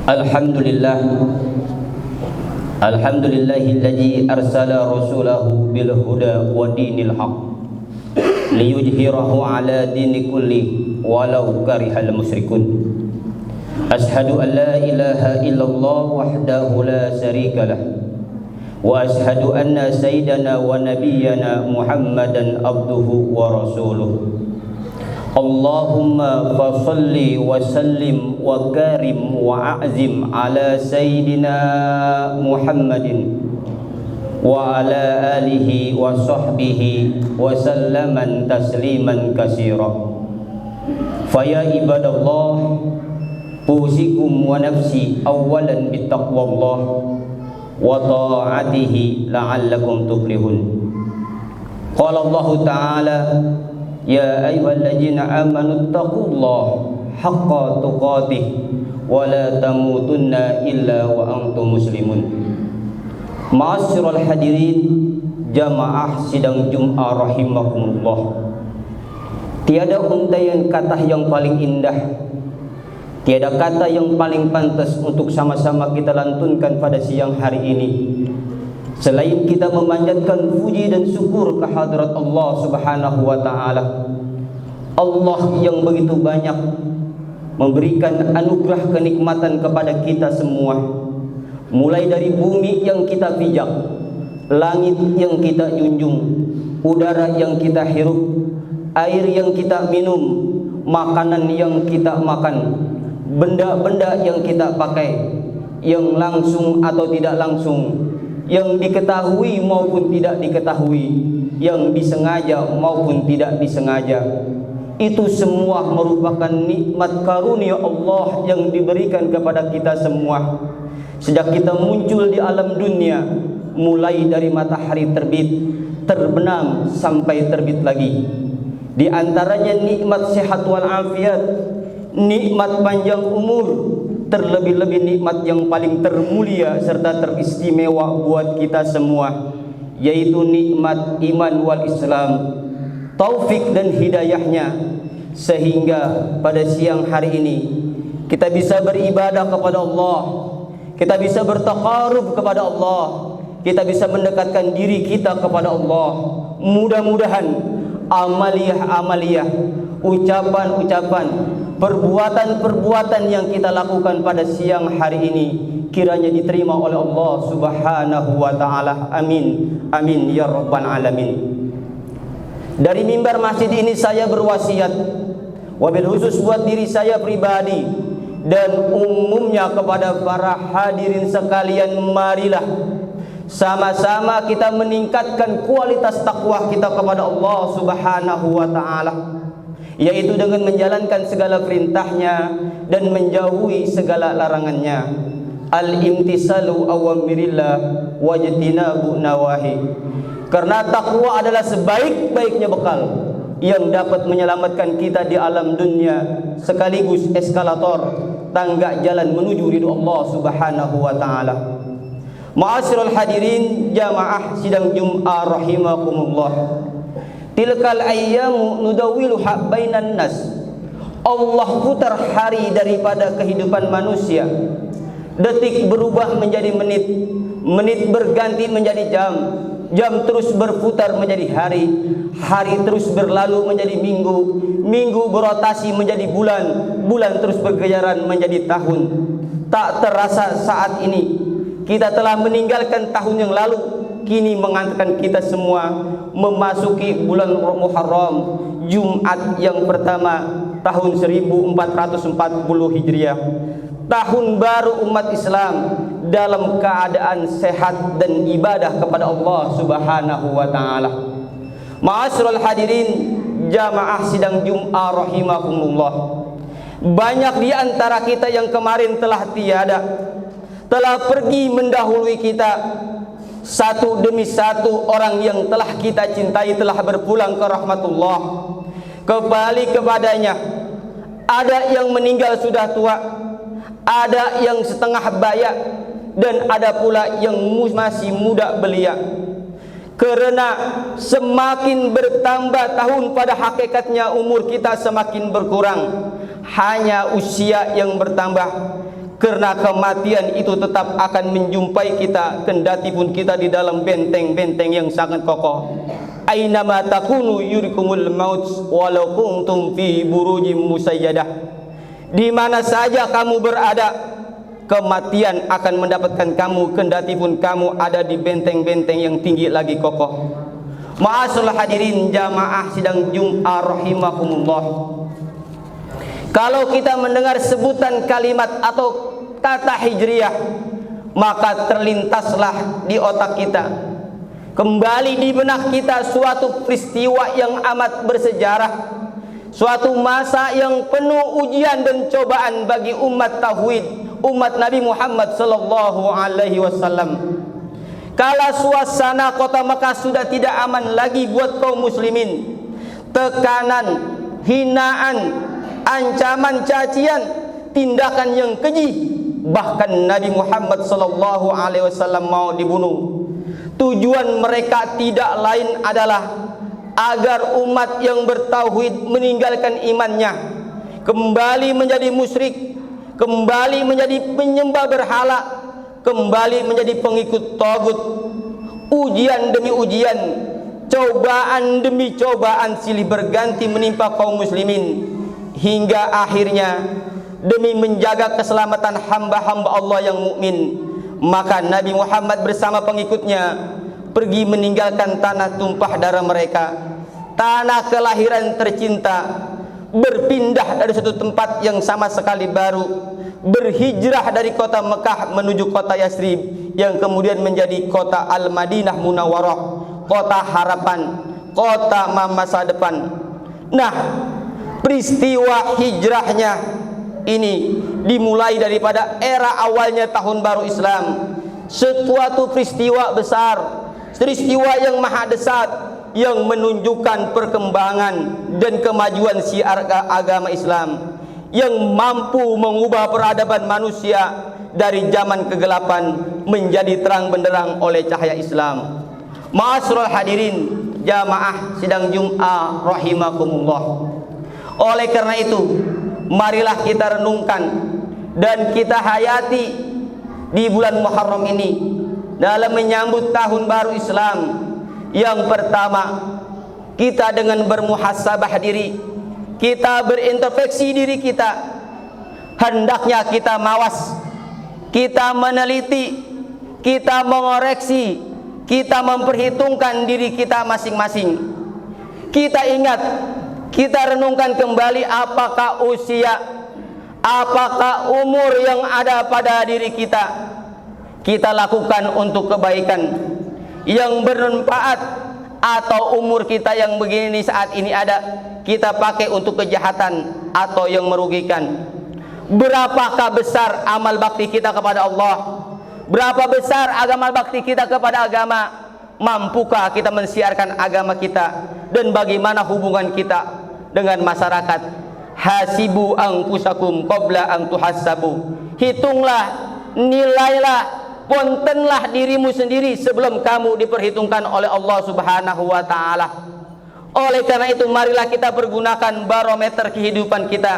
Alhamdulillah Alhamdulillahilladzi arsala rasulahu bil huda wa dinil haq liyudhhirahu ala dini kulli walau karihal musyrikun. Ashhadu an la ilaha illallah wahdahu la syarika lah wa ashhadu anna sayyidana wa nabiyyana Muhammadan abduhu wa rasuluh. Allahumma fasalli wa sallim wa karim wa a'zim ala sayyidina Muhammadin wa ala alihi wa sahbihi wa sallaman tasliman katsira. Faya ibadallah, usikum wa nafsi awalan bittaqwallah wa ta'atihi la'allakum tuflihun. Qala Allah Ta'ala, ya ayyuhalladzina amanu taqullaha haqqa tuqatih wa la tamutunna illa wa antum muslimun. Ma'asyiral hadirin jamaah sidang Jumat rahimakumullah. Tiada untaian kata yang paling indah, tiada kata yang paling pantas untuk sama-sama kita lantunkan pada siang hari ini selain kita memanjatkan puji dan syukur kehadrat Allah Subhanahu wa Ta'ala. Allah yang begitu banyak memberikan anugerah kenikmatan kepada kita semua, mulai dari bumi yang kita pijak, langit yang kita junjung, udara yang kita hirup, air yang kita minum, makanan yang kita makan, benda-benda yang kita pakai, yang langsung atau tidak langsung, yang diketahui maupun tidak diketahui, yang disengaja maupun tidak disengaja. Itu semua merupakan nikmat karunia Allah yang diberikan kepada kita semua sejak kita muncul di alam dunia, mulai dari matahari terbit, terbenam sampai terbit lagi. Di antaranya nikmat sehat wal afiat, nikmat panjang umur, terlebih-lebih nikmat yang paling termulia serta teristimewa buat kita semua, yaitu nikmat iman wal Islam, taufik dan hidayahnya, sehingga pada siang hari ini kita bisa beribadah kepada Allah, kita bisa bertaqarrub kepada Allah, kita bisa mendekatkan diri kita kepada Allah. Mudah-mudahan amaliyah-amaliyah, ucapan-ucapan, perbuatan-perbuatan yang kita lakukan pada siang hari ini kiranya diterima oleh Allah Subhanahu wa Ta'ala. Amin, amin ya rabbal alamin. Dari mimbar masjid ini saya berwasiat, wabil khusus buat diri saya pribadi dan umumnya kepada para hadirin sekalian, marilah sama-sama kita meningkatkan kualitas takwa kita kepada Allah Subhanahu wa Ta'ala, yaitu dengan menjalankan segala perintahnya dan menjauhi segala larangannya. Al-imtisalu awamirillah wajtinabu nawahi. Karena takwa adalah sebaik-baiknya bekal yang dapat menyelamatkan kita di alam dunia, sekaligus eskalator tangga jalan menuju ridho Allah Subhanahu wa Ta'ala. Ma'asyiral hadirin jamaah sidang Jumat rahimakumullah. Tilkal ayyamu nudawiluha bainan nas. Allah putar hari daripada kehidupan manusia. Detik berubah menjadi menit, menit berganti menjadi jam, jam terus berputar menjadi hari, hari terus berlalu menjadi minggu, minggu berotasi menjadi bulan, bulan terus berkejaran menjadi tahun. Tak terasa saat ini kita telah meninggalkan tahun yang lalu, kini mengantarkan kita semua memasuki bulan Muharram, Jumat yang pertama tahun 1440 Hijriah, tahun baru umat Islam dalam keadaan sehat dan ibadah kepada Allah Subhanahu wa Ta'ala. Ma'asyiral hadirin jamaah sidang Jumat rahimakumullah. Banyak di antara kita yang kemarin telah tiada, telah pergi mendahului kita. Satu demi satu orang yang telah kita cintai telah berpulang ke rahmatullah, kembali kepadanya. Ada yang meninggal sudah tua, ada yang setengah baya, dan ada pula yang masih muda belia. Karena semakin bertambah tahun, pada hakikatnya umur kita semakin berkurang, hanya usia yang bertambah. Karena kematian itu tetap akan menjumpai kita, kendati pun kita di dalam benteng-benteng yang sangat kokoh. Ainama takunu yurikumul maut walau kuntum fi burujim musayyadah. Di mana saja kamu berada, kematian akan mendapatkan kamu, kendati pun kamu ada di benteng-benteng yang tinggi lagi kokoh. Ma'asyiral hadirin jamaah sidang Jumat rahimakumullah. Kalau kita mendengar sebutan kalimat atau kata hijriyah, maka terlintaslah di otak kita, kembali di benak kita suatu peristiwa yang amat bersejarah, suatu masa yang penuh ujian dan cobaan bagi umat tauhid, umat Nabi Muhammad sallallahu alaihi wasallam. Kala suasana kota Mekah sudah tidak aman lagi buat kaum muslimin. Tekanan, hinaan, ancaman, cacian, tindakan yang keji, bahkan Nabi Muhammad sallallahu alaihi wasallam mau dibunuh. Tujuan mereka tidak lain adalah agar umat yang bertauhid meninggalkan imannya, kembali menjadi musyrik, kembali menjadi penyembah berhala, kembali menjadi pengikut tagut. Ujian demi ujian, cobaan demi cobaan silih berganti menimpa kaum muslimin, hingga akhirnya demi menjaga keselamatan hamba-hamba Allah yang mukmin, maka Nabi Muhammad bersama pengikutnya pergi meninggalkan tanah tumpah darah mereka, tanah kelahiran tercinta, berpindah dari satu tempat yang sama sekali baru, berhijrah dari kota Mekah menuju kota Yasrib yang kemudian menjadi kota Al-Madinah Munawwarah, kota harapan, kota masa depan. Nah, peristiwa hijrahnya ini dimulai daripada era awalnya tahun baru Islam, suatu peristiwa besar, peristiwa yang maha dahsyat yang menunjukkan perkembangan dan kemajuan syiar agama Islam, yang mampu mengubah peradaban manusia dari zaman kegelapan menjadi terang benderang oleh cahaya Islam. Ma'asyiral hadirin jamaah sidang Jumat rahimakumullah. Oleh karena itu, marilah kita renungkan dan kita hayati di bulan Muharram ini dalam menyambut tahun baru Islam. Yang pertama, kita dengan bermuhasabah diri, kita berintrospeksi diri kita, hendaknya kita mawas, kita meneliti, kita mengoreksi, kita memperhitungkan diri kita masing-masing. Kita ingat, kita renungkan kembali apakah usia, apakah umur yang ada pada diri kita lakukan untuk kebaikan yang bermanfaat, atau umur kita yang begini saat ini ada kita pakai untuk kejahatan atau yang merugikan. Berapakah besar amal bakti kita kepada Allah, berapa besar amal bakti kita kepada agama, mampukah kita mensiarkan agama kita, dan bagaimana hubungan kita dengan masyarakat. Hasibu anfusakum qabla an tuhassabu. Hitunglah, nilailah, pontenlah dirimu sendiri sebelum kamu diperhitungkan oleh Allah Subhanahu wa taala. Oleh karena itu, marilah kita pergunakan barometer kehidupan kita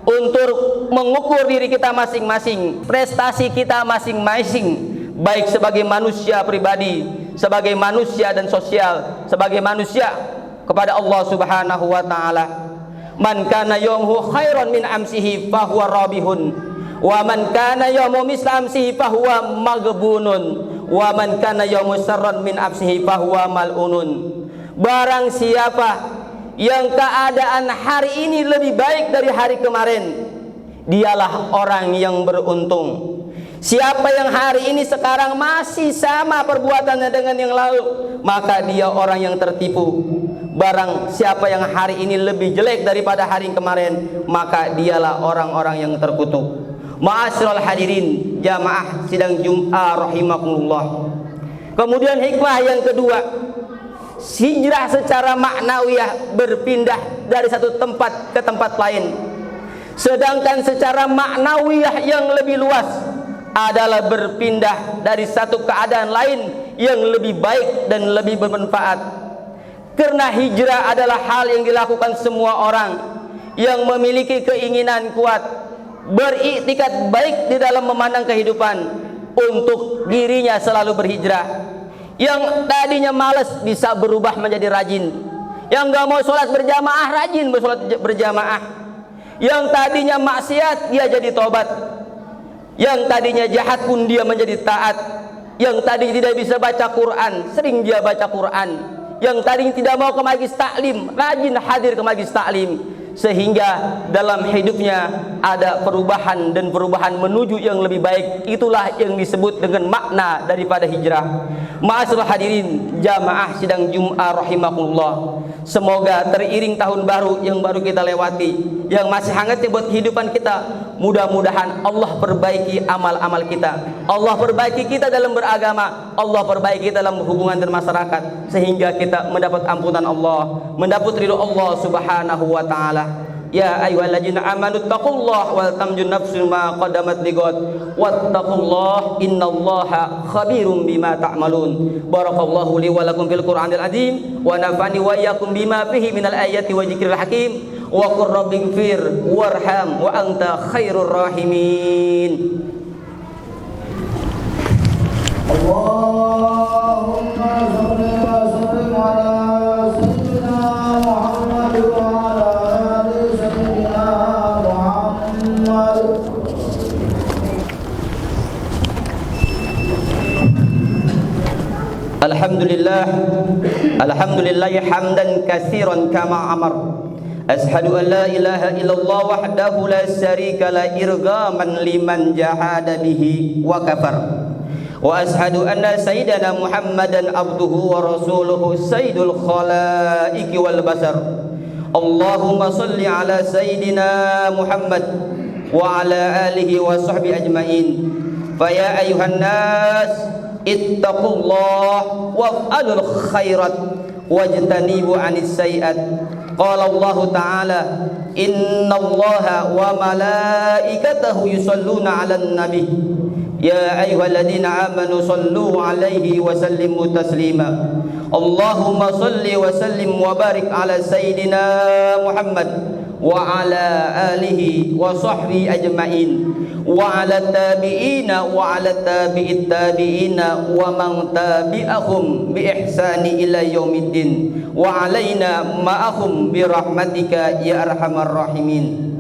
untuk mengukur diri kita masing-masing, prestasi kita masing-masing, baik sebagai manusia pribadi, sebagai manusia dan sosial, sebagai manusia kepada Allah Subhanahu wa taala. Man kana yawmuhu khairan min amsihi fahuwa rabihun, wa man kana yawmu misla amsihi fahuwa maghbunun, wa man kana yawmu syarran min amsihi fahuwa mal'unun. Barang siapa yang keadaan hari ini lebih baik dari hari kemarin, dialah orang yang beruntung. Siapa yang hari ini sekarang masih sama perbuatannya dengan yang lalu, maka dia orang yang tertipu. Barang siapa yang hari ini lebih jelek daripada hari kemarin, maka dialah orang-orang yang terkutuk. Ma'asyiral hadirin jamaah sidang Jumat rahimakumullah. Kemudian hikmah yang kedua, hijrah secara maknawiyah, berpindah dari satu tempat ke tempat lain. Sedangkan secara maknawiyah yang lebih luas adalah berpindah dari satu keadaan lain yang lebih baik dan lebih bermanfaat. Karena hijrah adalah hal yang dilakukan semua orang yang memiliki keinginan kuat, beriktikad baik di dalam memandang kehidupan untuk dirinya selalu berhijrah. Yang tadinya malas bisa berubah menjadi rajin. Yang gak mau sholat berjamaah rajin bersolat berjamaah. Yang tadinya maksiat dia jadi tobat. Yang tadinya jahat pun dia menjadi taat. Yang tadinya tidak bisa baca Quran, sering dia baca Quran. Yang tadinya tidak mau ke majlis taklim, rajin hadir ke majlis taklim. Sehingga dalam hidupnya ada perubahan dan perubahan menuju yang lebih baik. Itulah yang disebut dengan makna daripada hijrah. Ma'asyiral hadirin jamaah sidang Jum'ah rahimakumullah. Semoga teriring tahun baru yang baru kita lewati, yang masih hangat buat kehidupan kita, mudah-mudahan Allah perbaiki amal-amal kita, Allah perbaiki kita dalam beragama, Allah perbaiki dalam hubungan dan masyarakat, sehingga kita mendapat ampunan Allah, mendapat ridho Allah subhanahu wa ta'ala. Ya ayyuhalladzina amanu taqullaha wal tamjun nafsun ma qaddamat lighad wattaqullaha innallaha khabirum bima ta'malun. Barakallahu li wa lakum fil Qur'anil azim wa nafa'ani wa iyyakum bima fihi minal ayati wa dzikril hakim wa qur rabbighfir warham wa anta khairur rahimin. Allahumma shalli wa sallim ala sayyidina Muhammad wa ala Alhamdulillah, alhamdulillah hamdan katsiran kama amar. Ashhadu an la ilaha illallah wahdahu la syarika la irghaman liman jahada bihi wa kafar. Wa ashhadu anna sayyidana Muhammadan abduhu wa rasuluhu sayyidul khalaiqi wal basar. Allahumma shalli ala sayyidina Muhammad wa ala alihi wa sahbihi ajmain. Fa ya ayyuhan nas ittaqullah waf'alul khairat wajtanibu 'anis sayyi'at. Qala Allah ta'ala innallaha wa malaikatahu yusholluna 'alan nabi ya ayyuhalladzina amanu shallu 'alaihi wa sallimu taslima. Allahumma shalli wa sallim wa barik 'ala sayyidina Muhammad wa ala alihi wa sahbihi ajmain wa ala tabi'ina wa ala tabi'it tabi'ina wa man tabi'ahum bi ihsani ila yaumiddin wa alaina ma'ahum bi rahmatika ya arhamar rahimin.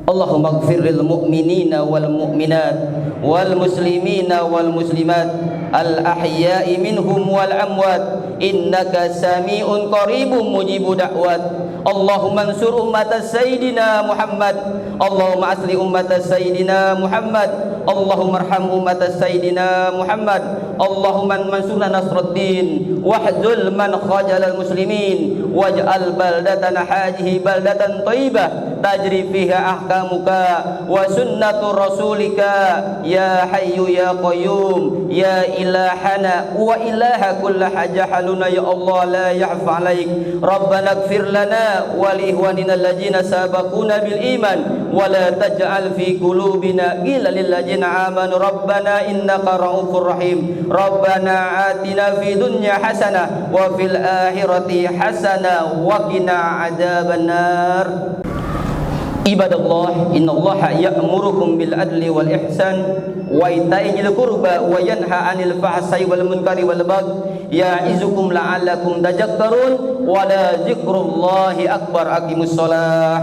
Allahumma ighfir lil mu'minina wal mu'minat wal muslimina wal muslimat al ahya'i minhum wal amwat innaka sami'un qaribun mujibu da'wat. Allahumma ansur ummat sayyidina Muhammad, Allahumma asli ummat sayyidina Muhammad, Allahumma arham ummat sayyidina Muhammad, Allahumma mansurna nasruddin wahzul man khajalal muslimin waj'al baldatana hajihi baldatan thayyibah tajri fiha ahkamuka wa sunnatu rasulika ya hayyu ya qayyum ya ilahana wa ilaha kulli hajahaluna ya Allah la ya'fa alaik. Rabbana ighfir lana wa li ikhwanina alladzina sabaquna bil iman wa la taj'al fi qulubina ghillan lil ladzina amanu rabbana innaka ra'ufur rahim. Rabbana atina fid dunya hasanah wa fil akhirati hasanah wa qina adzabannar. Ibadallah, innallaha ya'murukum bil adli wal ihsan wa ita'i dzil qurba wa yanha 'anil fahsai wal munkari wal baghi ya'izukum la'allakum tadhakkarun wa la dzikrullahi akbar. Aqimus shalah.